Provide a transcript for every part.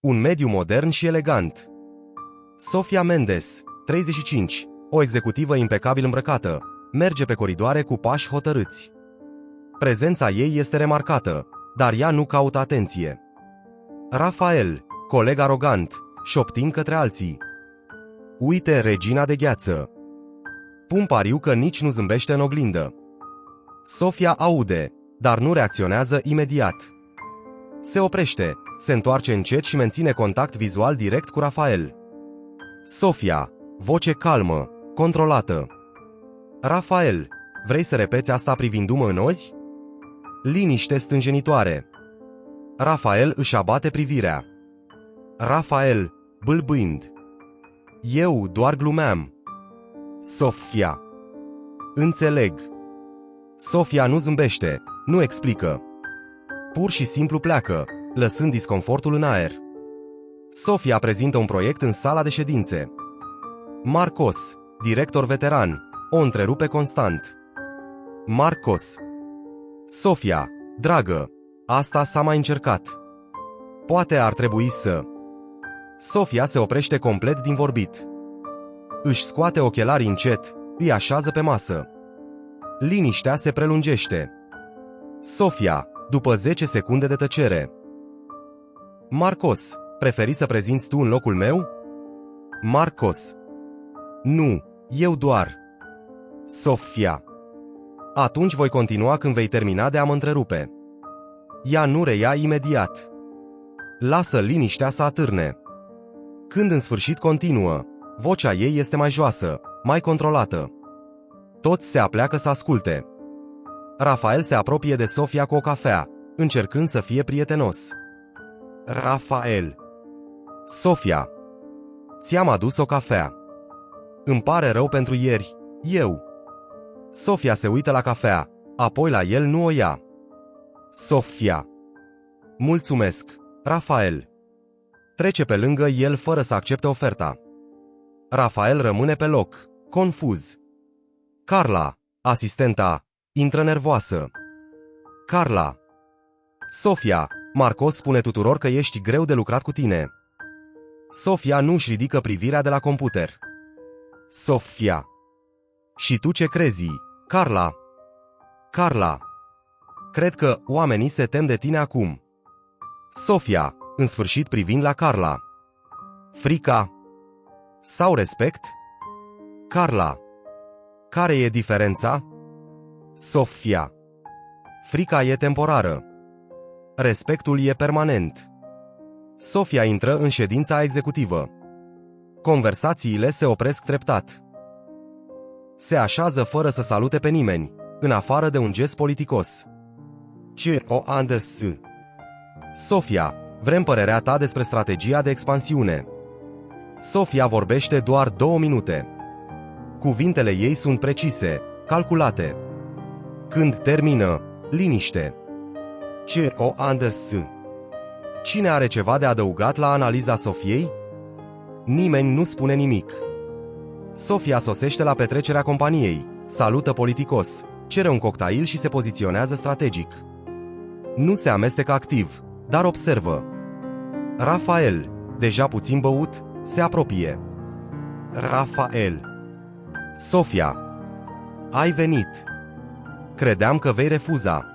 Un mediu modern și elegant. Sofia Mendes, 35, o executivă impecabil îmbrăcată, merge pe coridoare cu pași hotărâți. Prezența ei este remarcată, dar ea nu caută atenție. Rafael, coleg arogant, șoptind către alții. Uite regina de gheață. Pun pariu că nici nu zâmbește în oglindă. Sofia aude, dar nu reacționează imediat. Se oprește, se întoarce încet și menține contact vizual direct cu Rafael. Sofia, voce calmă, controlată. Rafael, vrei să repeți asta privindu-mă în ochi? Liniște stânjenitoare. Rafael își abate privirea. Rafael, bâlbâind. Eu doar glumeam. Sofia. Înțeleg. Sofia nu zâmbește, nu explică. Pur și simplu pleacă, lăsând disconfortul în aer. Sofia prezintă un proiect în sala de ședințe. Marcos, director veteran, o întrerupe constant. Marcos. Sofia, dragă, asta s-a mai încercat. Poate ar trebui să... Sofia se oprește complet din vorbit. Își scoate ochelarii încet, îi așează pe masă. Liniștea se prelungește. Sofia, după 10 secunde de tăcere. Marcos, preferi să prezinți tu în locul meu? Marcos. Nu, eu doar. Sofia. Atunci voi continua când vei termina de a mă întrerupe. Ea nu reia imediat. Lasă liniștea să atârne. Când în sfârșit continuă, vocea ei este mai joasă, mai controlată. Toți se apleacă să asculte. Rafael se apropie de Sofia cu o cafea, încercând să fie prietenos. Rafael. Sofia. Ți-am adus o cafea. Îmi pare rău pentru ieri, eu. Sofia se uită la cafea, apoi la el nu o ia. Sofia. Mulțumesc, Rafael. Trece pe lângă el fără să accepte oferta. Rafael rămâne pe loc, confuz. Carla, asistenta, intră nervoasă. Carla. Sofia, Marcos spune tuturor că ești greu de lucrat cu tine. Sofia nu își ridică privirea de la computer. Sofia. Și tu ce crezi, Carla? Carla. Cred că oamenii se tem de tine acum. Sofia, în sfârșit privind la Carla. Frica sau respect? Carla. Care e diferența? Sofia. Frica e temporară. Respectul e permanent. Sofia intră în ședința executivă. Conversațiile se opresc treptat. Se așează fără să salute pe nimeni, în afară de un gest politicos. C.O. Anders. Sofia, vrem părerea ta despre strategia de expansiune. Sofia vorbește doar 2 minute. Cuvintele ei sunt precise, calculate. Când termină, liniște. C.O. Anders. Cine are ceva de adăugat la analiza Sofiei? Nimeni nu spune nimic. Sofia sosește la petrecerea companiei, salută politicos, cere un cocktail și se poziționează strategic. Nu se amestecă activ, dar observă. Rafael, deja puțin băut, se apropie. Rafael. Sofia. Ai venit. Credeam că vei refuza.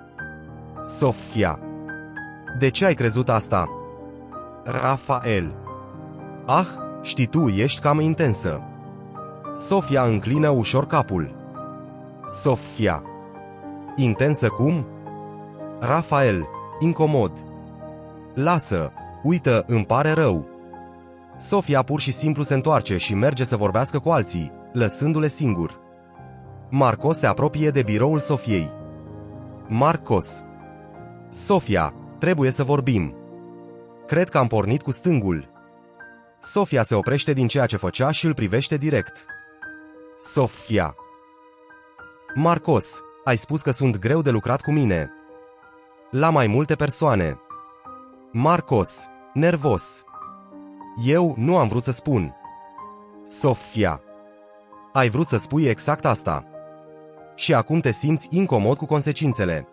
Sofia. De ce ai crezut asta? Rafael. Ah, știi tu, ești cam intensă. Sofia înclină ușor capul. Sofia. Intensă cum? Rafael, incomod. Lasă, uită, îmi pare rău. Sofia pur și simplu se întoarce și merge să vorbească cu alții, lăsându-le singur. Marcos se apropie de biroul Sofiei. Marcos. Sofia, trebuie să vorbim. Cred că am pornit cu stângul. Sofia se oprește din ceea ce făcea și îl privește direct. Sofia. Marcos, ai spus că sunt greu de lucrat cu mine. La mai multe persoane. Marcos, nervos. Eu nu am vrut să spun. Sofia. Ai vrut să spui exact asta. Și acum te simți incomod cu consecințele.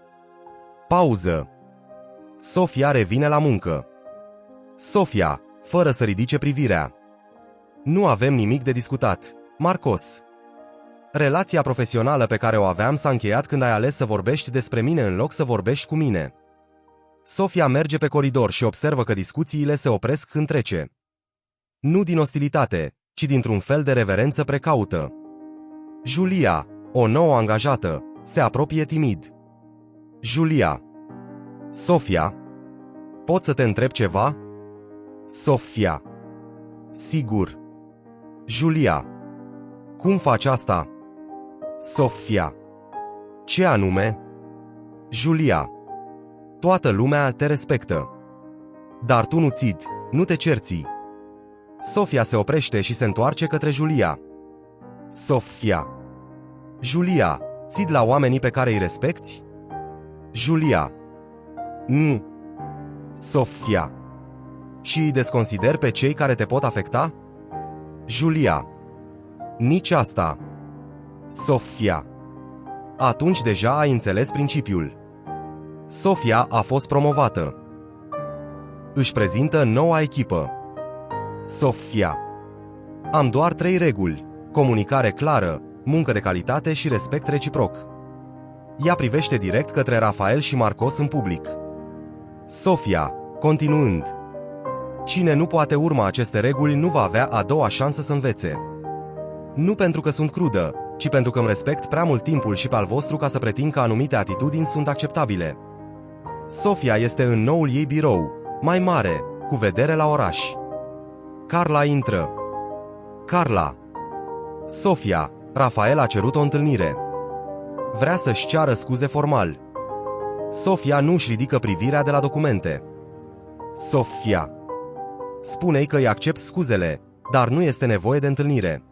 Pauză. Sofia revine la muncă. Sofia, fără să ridice privirea. Nu avem nimic de discutat. Marcos. Relația profesională pe care o aveam s-a încheiat când ai ales să vorbești despre mine în loc să vorbești cu mine. Sofia merge pe coridor și observă că discuțiile se opresc când trece. Nu din ostilitate, ci dintr-un fel de reverență precaută. Julia, o nouă angajată, se apropie timid. Julia. Sofia. Pot să te întreb ceva? Sofia. Sigur. Julia. Cum faci asta? Sofia. Ce anume? Julia. Toată lumea te respectă. Dar tu nu țid, nu te cerți. Sofia se oprește și se întoarce către Julia. Sofia. Julia, țid la oamenii pe care îi respecti? Julia. Nu. Sofia. Și îi desconsider pe cei care te pot afecta? Julia. Nici asta. Sofia. Atunci deja ai înțeles principiul. Sofia a fost promovată. Își prezintă noua echipă. Sofia. Am doar 3 reguli: comunicare clară, muncă de calitate și respect reciproc. Ea privește direct către Rafael și Marcos în public. Sofia, continuând. Cine nu poate urma aceste reguli nu va avea a doua șansă să învețe. Nu pentru că sunt crudă, ci pentru că îmi respect prea mult timpul și pe al vostru ca să pretind că anumite atitudini sunt acceptabile. Sofia este în noul ei birou, mai mare, cu vedere la oraș. Carla intră. Carla. Sofia, Rafael a cerut o întâlnire. Vrea să-și ceară scuze formal. Sofia nu își ridică privirea de la documente. Sofia. Spune-i că îi accept scuzele, dar nu este nevoie de întâlnire.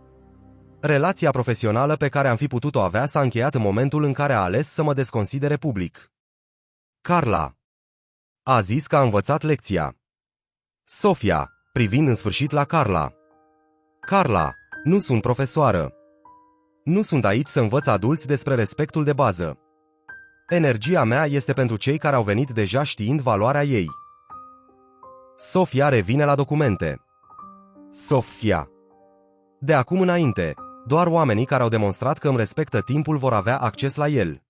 Relația profesională pe care am fi putut-o avea s-a încheiat în momentul în care a ales să mă desconsidere public. Carla. A zis că a învățat lecția. Sofia, privind în sfârșit la Carla. Carla, nu sunt profesoară. Nu sunt aici să învăț adulți despre respectul de bază. Energia mea este pentru cei care au venit deja știind valoarea ei. Sofia revine la documente. Sofia. De acum înainte, doar oamenii care au demonstrat că îmi respectă timpul vor avea acces la el.